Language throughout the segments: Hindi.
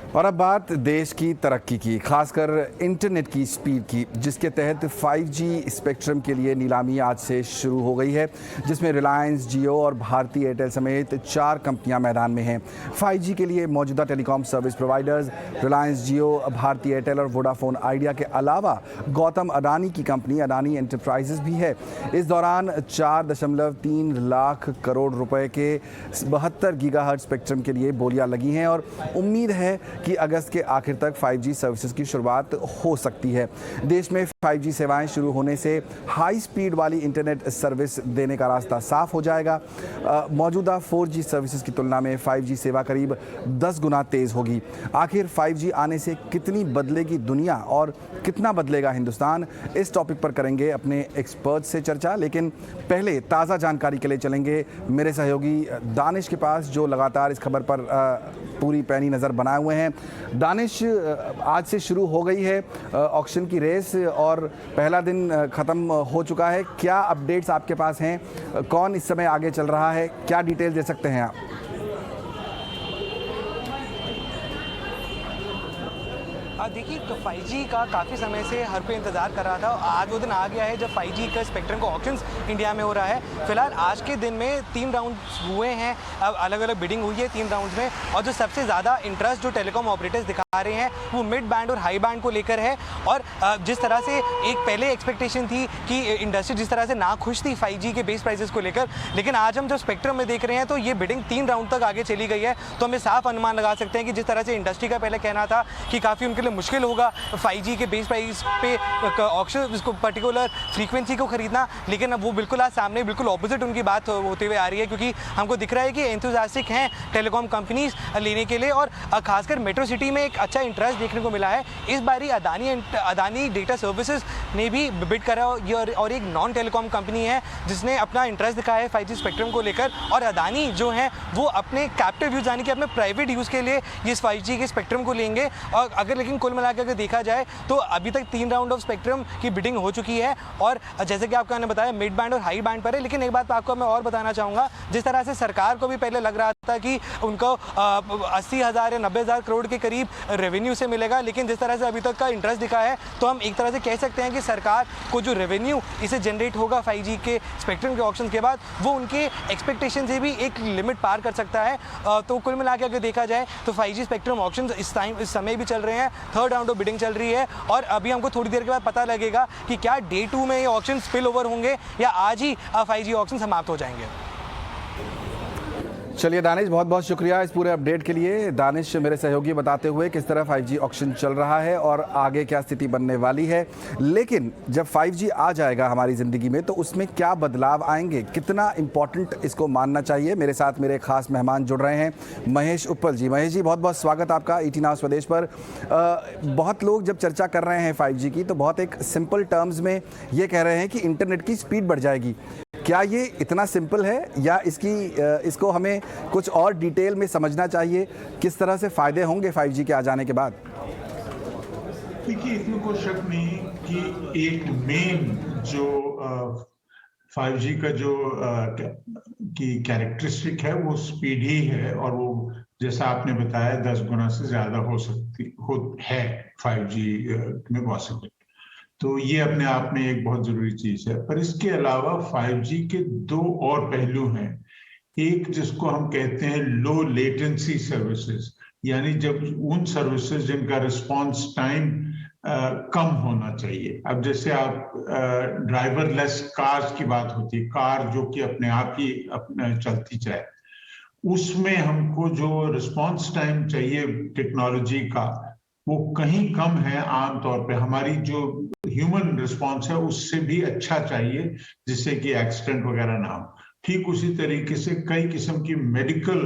और अब बात देश की तरक्की की, खासकर इंटरनेट की स्पीड की, जिसके तहत 5G स्पेक्ट्रम के लिए नीलामी आज से शुरू हो गई है, जिसमें रिलायंस, जियो और भारती एयरटेल समेत 4 कंपनियां मैदान में हैं। 5G के लिए मौजूदा टेलीकॉम सर्विस प्रोवाइडर्स रिलायंस, जियो, भारती एयरटेल और वोडाफोन आइडिया के अलावा गौतम अडानी की कंपनी अडानी एंटरप्राइजेस भी है। इस दौरान 4.3 लाख करोड़ रुपए के 72 गीगाहर्ट्ज स्पेक्ट्रम के लिए बोलियां लगी हैं और उम्मीद है कि अगस्त के आखिर तक 5G सर्विसेज की शुरुआत हो सकती है। देश में 5G सेवाएं शुरू होने से हाई स्पीड वाली इंटरनेट सर्विस देने का रास्ता साफ हो जाएगा। मौजूदा 4G सर्विसेज की तुलना में 5G सेवा करीब 10 गुना तेज होगी। आखिर 5G आने से कितनी बदलेगी दुनिया और कितना बदलेगा हिंदुस्तान, इस टॉपिक पर करेंगे अपने एक्सपर्ट से चर्चा। लेकिन पहले ताज़ा जानकारी के लिए चलेंगे मेरे सहयोगी दानिश के पास, जो लगातार इस खबर पर पूरी पैनी नज़र बनाए हुए हैं। दानिश, आज से शुरू हो गई है ऑक्शन की रेस और पहला दिन ख़त्म हो चुका है। क्या अपडेट्स आपके पास हैं? कौन इस समय आगे चल रहा है? क्या डिटेल दे सकते हैं आप? देखिए, 5G का काफ़ी समय से हर कोई इंतज़ार कर रहा था। आज वो दिन आ गया है जब 5G का स्पेक्ट्रम का ऑक्शंस इंडिया में हो रहा है। फिलहाल आज के दिन में 3 राउंड हुए हैं, अब अलग अलग बिडिंग हुई है 3 राउंड्स में, और जो सबसे ज़्यादा इंटरेस्ट जो टेलीकॉम ऑपरेटर्स दिखा रहे हैं वो मिड बैंड और हाई बैंड को लेकर है। और जिस तरह से एक पहले एक्सपेक्टेशन थी कि इंडस्ट्री जिस तरह से ना खुश थी 5G के बेस प्राइसेस को लेकर, लेकिन आज हम जब स्पेक्ट्रम में देख रहे हैं तो ये बिडिंग 3 राउंड तक आगे चली गई है। तो हमें साफ अनुमान लगा सकते हैं कि जिस तरह से इंडस्ट्री का पहले कहना था कि काफ़ी उनके लिए मुश्किल होगा 5G के बेस प्राइस पे ऑक्शन इसको पर्टिकुलर फ्रीक्वेंसी को खरीदना, लेकिन अब वो बिल्कुल आज सामने बिल्कुल ऑपोजिट उनकी बात होते हुए आ रही है, क्योंकि हमको दिख रहा है कि एंथुसियास्टिक हैं टेलीकॉम कंपनीज लेने के लिए। और खासकर मेट्रो सिटी में एक अच्छा इंटरेस्ट देखने को मिला है। इस बारी अदानी डेटा सर्विसेज ने भी बिड करा और एक नॉन टेलीकॉम कंपनी है जिसने अपना इंटरेस्ट दिखाया है 5G स्पेक्ट्रम को लेकर। और अदानी जो है वो अपने कैप्टिव यूज़ यानी कि अपने प्राइवेट यूज़ के लिए इस 5G के स्पेक्ट्रम को लेंगे। और अगर लेकिन कुल मिलाकर अगर देखा जाए तो अभी तक 3 राउंड ऑफ स्पेक्ट्रम की बिडिंग हो चुकी है और जैसे कि आपको मैंने बताया मिड बैंड और हाई बैंड पर है। लेकिन एक बात आपको मैं और बताना चाहूँगा, जिस तरह से सरकार को भी पहले लग रहा था कि उनको 80,000 या 90,000 करोड़ के करीब रेवेन्यू से मिलेगा, लेकिन जिस तरह से अभी तक का इंटरेस्ट दिखा है तो हम एक तरह से कह सकते हैं कि सरकार को जो रेवेन्यू इसे जनरेट होगा 5G के स्पेक्ट्रम के ऑक्शन के बाद, वो उनके एक्सपेक्टेशन से भी एक लिमिट पार कर सकता है। तो कुल मिला के अगर देखा जाए तो 5G स्पेक्ट्रम ऑक्शन इस समय भी चल रहे हैं, 3rd राउंड ऑफ बिडिंग चल रही है और अभी हमको थोड़ी देर के बाद पता लगेगा कि क्या डे 2 में ये ऑक्शन स्पिल ओवर होंगे या आज ही 5G ऑक्शन समाप्त हो जाएंगे। चलिए दानिश, बहुत बहुत शुक्रिया इस पूरे अपडेट के लिए। दानिश मेरे सहयोगी बताते हुए किस तरह 5G ऑक्शन चल रहा है और आगे क्या स्थिति बनने वाली है। लेकिन जब 5G आ जाएगा हमारी ज़िंदगी में तो उसमें क्या बदलाव आएंगे, कितना इम्पोर्टेंट इसको मानना चाहिए। मेरे साथ मेरे खास मेहमान जुड़ रहे हैं, महेश उत्पल जी। महेश जी, बहुत बहुत स्वागत आपका ET नाउ स्वदेश पर। बहुत लोग जब चर्चा कर रहे हैं 5G की तो बहुत एक सिंपल टर्म्स में ये कह रहे हैं कि इंटरनेट की स्पीड बढ़ जाएगी। क्या ये इतना सिंपल है या इसको हमें कुछ और डिटेल में समझना चाहिए? किस तरह से फ़ायदे होंगे 5G के आ जाने के बाद? देखिए, इसमें कोई शक नहीं कि एक मेन जो 5G का जो की कैरेक्टरिस्टिक है वो स्पीड ही है, और वो जैसा आपने बताया 10 गुना से ज़्यादा है 5G में पॉसिबल। तो ये अपने आप में एक बहुत जरूरी चीज है। पर इसके अलावा 5G के 2 और पहलू हैं। एक जिसको हम कहते हैं लो लेटेंसी सर्विसेज, यानी जब उन सर्विसेज जिनका रिस्पांस टाइम कम होना चाहिए। अब जैसे आप ड्राइवरलेस कार्स की बात होती है, कार जो कि अपने आप ही चलती जाए, उसमें हमको जो रिस्पांस टाइम चाहिए टेक्नोलॉजी का वो कहीं कम है। आमतौर पे हमारी जो ह्यूमन रिस्पांस है उससे भी अच्छा चाहिए, जिससे कि एक्सीडेंट वगैरह ना हो। ठीक उसी तरीके से कई किस्म की मेडिकल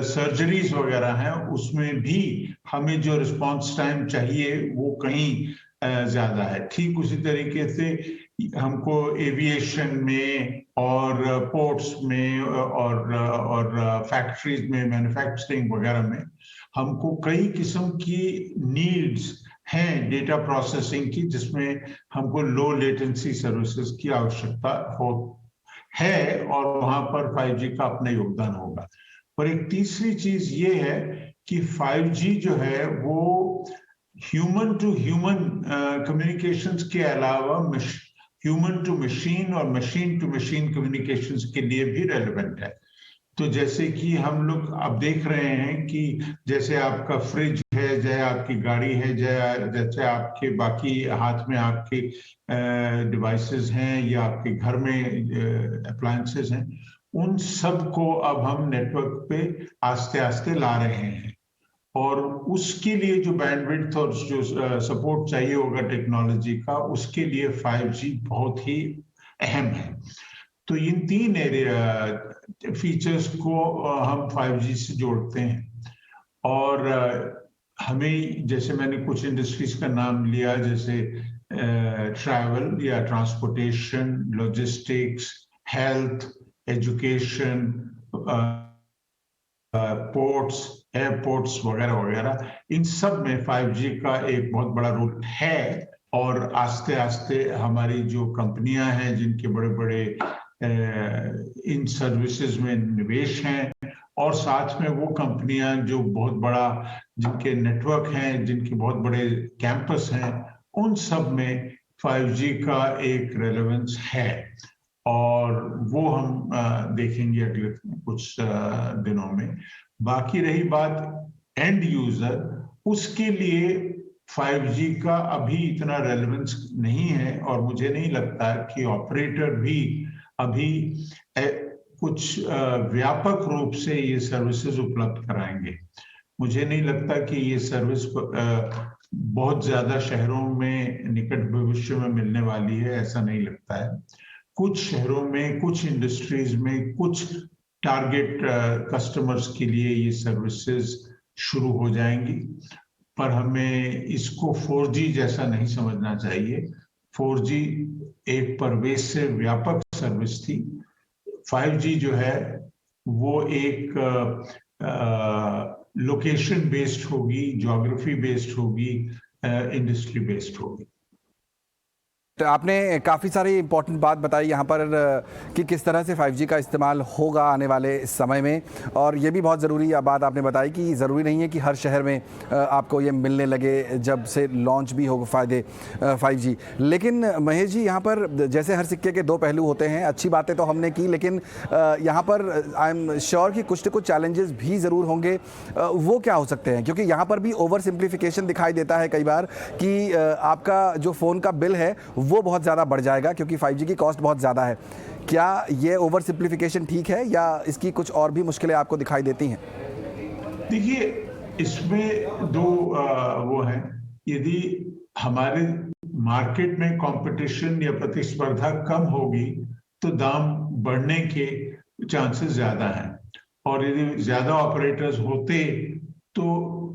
सर्जरीज वगैरह हैं, उसमें भी हमें जो रिस्पांस टाइम चाहिए वो कहीं ज्यादा है। ठीक उसी तरीके से हमको एविएशन में और पोर्ट्स में और फैक्ट्रीज में, मैन्युफैक्चरिंग वगैरह में हमको कई किस्म की नीड्स हैं डेटा प्रोसेसिंग की, जिसमें हमको लो लेटेंसी सर्विसेज की आवश्यकता है और वहां पर 5G का अपना योगदान होगा। और एक तीसरी चीज ये है कि 5G जो है वो ह्यूमन टू ह्यूमन कम्युनिकेशंस के अलावा ह्यूमन टू मशीन और मशीन टू मशीन कम्युनिकेशंस के लिए भी रेलेवेंट है। तो जैसे कि हम लोग अब देख रहे हैं कि जैसे आपका फ्रिज है, जैसे आपकी गाड़ी है, जैसे आपके बाकी हाथ में आपके डिवाइसेस हैं या आपके घर में अप्लायंसेस हैं, उन सब को अब हम नेटवर्क पे आस्ते आस्ते ला रहे हैं। और उसके लिए जो बैंडविड्थ और जो सपोर्ट चाहिए होगा टेक्नोलॉजी का, उसके लिए 5G बहुत ही अहम है। तो इन तीन फीचर्स को हम 5G से जोड़ते हैं। और हमें, जैसे मैंने कुछ इंडस्ट्रीज का नाम लिया, जैसे ट्रैवल या transportation, logistics, health, education, ports, airports वगैरह वगैरह, इन सब में 5G का एक बहुत बड़ा रोल है। और आस्ते आस्ते हमारी जो कंपनियां हैं जिनके बड़े बड़े इन सर्विसेज में निवेश हैं, और साथ में वो कंपनियां जो बहुत बड़ा, जिनके नेटवर्क हैं, जिनके बहुत बड़े कैंपस हैं, उन सब में 5G का एक रेलेवेंस है। और वो हम देखेंगे अगले कुछ दिनों में। बाकी रही बात एंड यूजर, उसके लिए 5G का अभी इतना रेलेवेंस नहीं है। और मुझे नहीं लगता कि ऑपरेटर भी अभी कुछ व्यापक रूप से ये सर्विसेज उपलब्ध कराएंगे। मुझे नहीं लगता कि ये सर्विस बहुत ज्यादा शहरों में निकट भविष्य में मिलने वाली है, ऐसा नहीं लगता है। कुछ शहरों में, कुछ इंडस्ट्रीज में, कुछ टारगेट कस्टमर्स के लिए ये सर्विसेज शुरू हो जाएंगी। पर हमें इसको 4G जैसा नहीं समझना चाहिए। 4G एक परवेसिव व्यापक सर्विस थी। 5G जो है वो एक लोकेशन बेस्ड होगी, ज्योग्राफी बेस्ड होगी, इंडस्ट्री बेस्ड होगी। तो आपने काफ़ी सारी इंपॉर्टेंट बात बताई यहाँ पर कि किस तरह से 5G का इस्तेमाल होगा आने वाले समय में। और ये भी बहुत ज़रूरी बात आपने बताई कि ज़रूरी नहीं है कि हर शहर में आपको ये मिलने लगे जब से लॉन्च भी हो फ़ायदे 5G। लेकिन महेश जी, यहाँ पर जैसे हर सिक्के के दो पहलू होते हैं, अच्छी बातें तो हमने की, लेकिन यहाँ पर आई एम श्योर कि कुछ न कुछ चैलेंजेस भी ज़रूर होंगे। वो क्या हो सकते हैं? क्योंकि यहाँ पर भी ओवर सिंप्लीफिकेशन दिखाई देता है कई बार कि आपका जो फ़ोन का बिल है वो बहुत ज़्यादा बढ़ जाएगा क्योंकि 5G की कॉस्ट बहुत ज़्यादा है। क्या ये ओवर सिंप्लीफिकेशन ठीक है या इसकी कुछ और भी मुश्किलें आपको दिखाई देती हैं? देखिए, इसमें दो वो हैं। यदि हमारे मार्केट में कंपटीशन या प्रतिस्पर्धा कम होगी तो दाम बढ़ने के चांसेस ज़्यादा हैं। और यदि ज़्यादा ऑपरेटर्स होते तो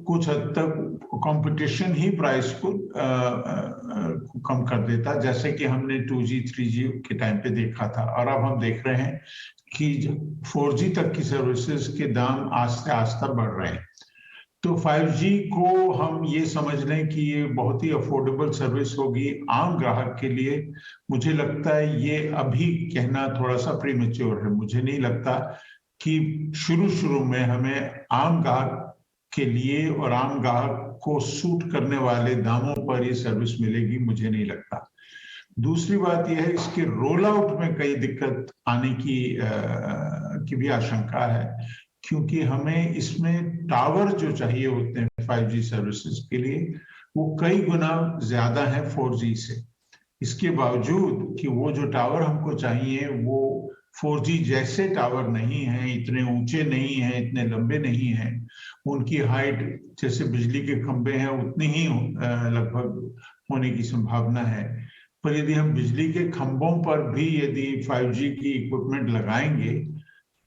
कुछ हद तक कंपटीशन ही प्राइस को कम कर देता, जैसे कि हमने 2G 3G के टाइम पे देखा था। और अब हम देख रहे हैं कि 4G तक की सर्विसेज के दाम आस्ते आस्ते बढ़ रहे हैं। तो 5G को हम ये समझ लें कि ये बहुत ही अफोर्डेबल सर्विस होगी आम ग्राहक के लिए। मुझे लगता है ये अभी कहना थोड़ा सा प्रीमेच्योर है। मुझे नहीं लगता कि शुरू में हमें आम ग्राहक के लिए और आम ग्राहक को सूट करने वाले दामों पर ये सर्विस मिलेगी, मुझे नहीं लगता। दूसरी बात यह है, इसके रोल आउट में कई दिक्कत आने की भी आशंका है, क्योंकि हमें इसमें टावर जो चाहिए होते हैं 5G सर्विसेज के लिए, वो कई गुना ज्यादा है 4G से। इसके बावजूद कि वो जो टावर हमको चाहिए वो 4G जैसे टावर नहीं है, इतने ऊंचे नहीं हैं, इतने लंबे नहीं हैं। उनकी हाइट जैसे बिजली के खंभे हैं उतनी ही लगभग होने की संभावना है। पर यदि हम बिजली के खंभों पर भी यदि 5G की इक्विपमेंट लगाएंगे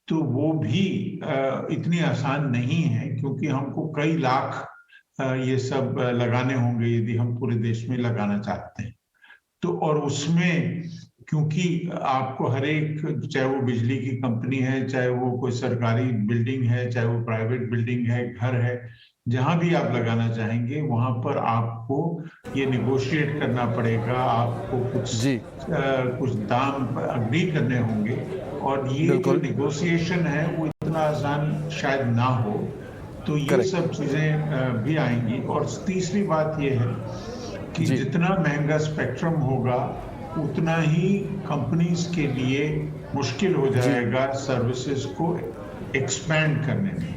तो वो भी इतनी आसान नहीं है, क्योंकि हमको कई लाख ये सब लगाने होंगे यदि हम पूरे देश में लगाना चाहते हैं। तो और उसमें क्योंकि आपको हर एक, चाहे वो बिजली की कंपनी है, चाहे वो कोई सरकारी बिल्डिंग है, चाहे वो प्राइवेट बिल्डिंग है, घर है, जहां भी आप लगाना चाहेंगे वहां पर आपको ये निगोशिएट करना पड़ेगा। आपको कुछ दाम अग्री करने होंगे और ये जो बिल्कुल। निगोशिएशन है वो इतना आसान शायद ना हो, तो ये Correct. सब चीजें भी आएंगी। और तीसरी बात ये है कि जी। जितना महंगा स्पेक्ट्रम होगा उतना ही कंपनीज के लिए मुश्किल हो जाएगा सर्विसेज को एक्सपैंड करने में।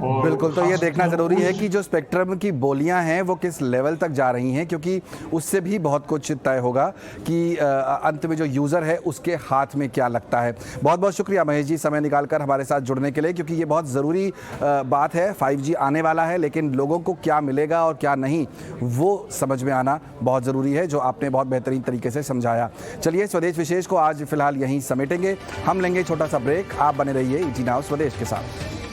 और बिल्कुल, तो ये देखना खासकर ज़रूरी है उस- कि जो स्पेक्ट्रम की बोलियां हैं वो किस लेवल तक जा रही हैं, क्योंकि उससे भी बहुत कुछ तय होगा कि अंत में जो यूज़र है उसके हाथ में क्या लगता है। बहुत बहुत शुक्रिया महेश जी, समय निकालकर हमारे साथ जुड़ने के लिए, क्योंकि ये बहुत ज़रूरी बात है। 5G आने वाला है, लेकिन लोगों को क्या मिलेगा और क्या नहीं वो समझ में आना बहुत ज़रूरी है, जो आपने बहुत बेहतरीन तरीके से समझाया। चलिए, स्वदेश विशेष को आज फिलहाल यहीं समेटेंगे। हम लेंगे छोटा सा ब्रेक। आप बने रहिए ET Now स्वदेश के साथ।